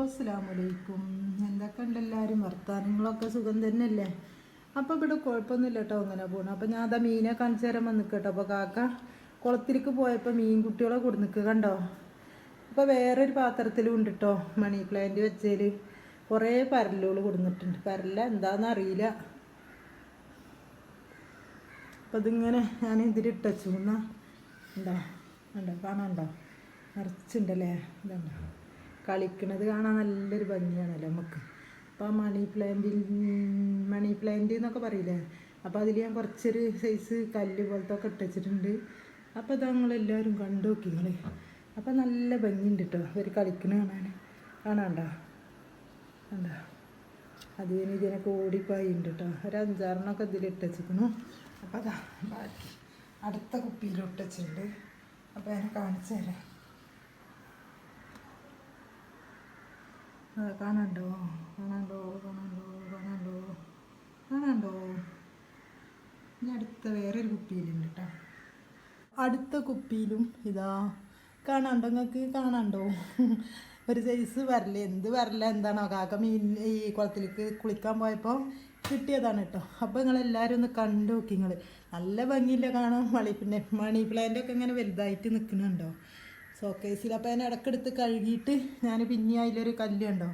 അസ്സലാമലൈക്കും. എന്തൊക്കെ ഉണ്ട് എല്ലാവരും വർത്താനങ്ങളൊക്കെ സുഖം തന്നെയല്ലേ? അപ്പോൾ ഇവിടെ കുഴപ്പമൊന്നുമില്ല കേട്ടോ, അങ്ങനെ പോകണം. അപ്പോൾ ഞാൻ അതാ മീനെ കാണിച്ചു തരാൻ വന്ന് കേട്ടോ. അപ്പോൾ കാക്ക കുളത്തിലേക്ക് പോയപ്പോൾ മീൻ കുട്ടികളെ കൊടുന്നിക്ക് കണ്ടോ. അപ്പോൾ വേറൊരു പാത്രത്തിലും ഉണ്ട് കേട്ടോ മണി പ്ലാന്റ് വെച്ചതിൽ കുറേ പരലുകൾ കൊടുന്നിട്ടുണ്ട്. പരല എന്താണെന്ന് അറിയില്ല. അപ്പോൾ ഇതിങ്ങനെ ഞാൻ ഇതിലിട്ടു എന്നാ ഉണ്ടോ ഉണ്ടോ കാണാനുണ്ടോ, നിറച്ചുണ്ടല്ലേ. ഇതുണ്ടോ കളിക്കണത് കാണാൻ നല്ലൊരു ഭംഗിയാണല്ലോ നമുക്ക്. അപ്പോൾ ആ മണി പ്ലാന്റ് എന്നൊക്കെ പറയില്ലേ, അപ്പോൾ അതിൽ ഞാൻ കുറച്ചൊരു സൈസ് കല്ല് പോലത്തെ ഒക്കെ ഇട്ടിട്ടുണ്ട്. അപ്പോൾ ഇത് ഞങ്ങളെല്ലാവരും കണ്ടു നോക്കി നിങ്ങൾ. അപ്പോൾ നല്ല ഭംഗിയുണ്ട് കേട്ടോ അവർ കളിക്കണ കാണാണ്ടോ കണ്ടോ. ഇതിനൊക്കെ ഓടിപ്പായുണ്ട് കേട്ടോ. ഒരു 5-6 ഇതിലിട്ടു. അപ്പോൾ അതാ ബാക്കി അടുത്ത കുപ്പിയിലിട്ടിട്ടുണ്ട്. അപ്പോൾ ഞാൻ കാണിച്ചു തരാം. കാണണ്ടോ കാണണ്ടോ കാണണ്ടോ കാണണ്ടോ കാണണ്ടോ. ഇനി അടുത്ത വേറൊരു കുപ്പിയിലുണ്ട് കേട്ടോ. അടുത്ത കുപ്പിയിലും ഇതാ കാണണ്ടോ, നിങ്ങൾക്ക് കാണണ്ടോ ഒരു സൈസ് വരല. എന്ത് വരല എന്താണോ കാക്ക മീൻ ഈ കുളത്തിലേക്ക് കുളിക്കാൻ പോയപ്പോൾ കിട്ടിയതാണ് കേട്ടോ. അപ്പോൾ നിങ്ങളെല്ലാവരും ഒന്ന് കണ്ടു നോക്കി നിങ്ങൾ. നല്ല ഭംഗിയില്ല കാണാൻ. പിന്നെ മണി പ്ലാന്റൊക്കെ ഇങ്ങനെ വലുതായിട്ട് നിൽക്കുന്നുണ്ടോ ഷോക്കേസിൽ. അപ്പോൾ ഞാൻ ഇടയ്ക്കെടുത്ത് കഴുകിയിട്ട് ഞാൻ പിന്നെ അതിലൊരു കല്ലുണ്ടോ,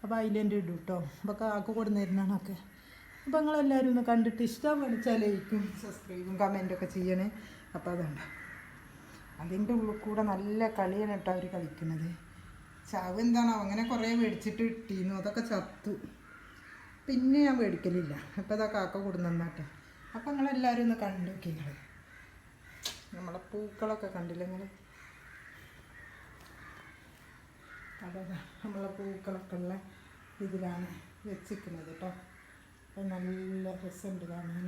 അപ്പോൾ അതിലെൻ്റെ ഇടും കേട്ടോ. അപ്പോൾ കാക്ക കൊടുന്നിരുന്നാണൊക്കെ. അപ്പോൾ നിങ്ങളെല്ലാവരും ഒന്ന് കണ്ടിട്ട് ഇഷ്ടം പഠിച്ചാൽ ലൈക്കും സബ്സ്ക്രൈബും കമൻറ്റൊക്കെ ചെയ്യണേ. അപ്പോൾ അതുണ്ട് അതിൻ്റെ ഉള്ളിൽ കൂടെ നല്ല കളിയാണ് കേട്ടോ അവർ കളിക്കുന്നത്. ചാവ് എന്താണോ അങ്ങനെ കുറേ മേടിച്ചിട്ട് ഇട്ടിരുന്നു, അതൊക്കെ ചത്തു. പിന്നെ ഞാൻ മേടിക്കലില്ല. അപ്പോൾ അതാ കാക്ക കൊടുന്നാട്ടെ. അപ്പോൾ നിങ്ങളെല്ലാവരും ഒന്ന് കണ്ടു നോക്കി നിങ്ങൾ. നമ്മളെ പൂക്കളൊക്കെ കണ്ടില്ല നിങ്ങൾ. അതാ നമ്മളെ പൂക്കളൊക്കെ ഉള്ള ഇതിലാണ് വെച്ചിരിക്കുന്നത് കേട്ടോ. അപ്പോൾ നല്ല രസമുണ്ട് കാണാൻ.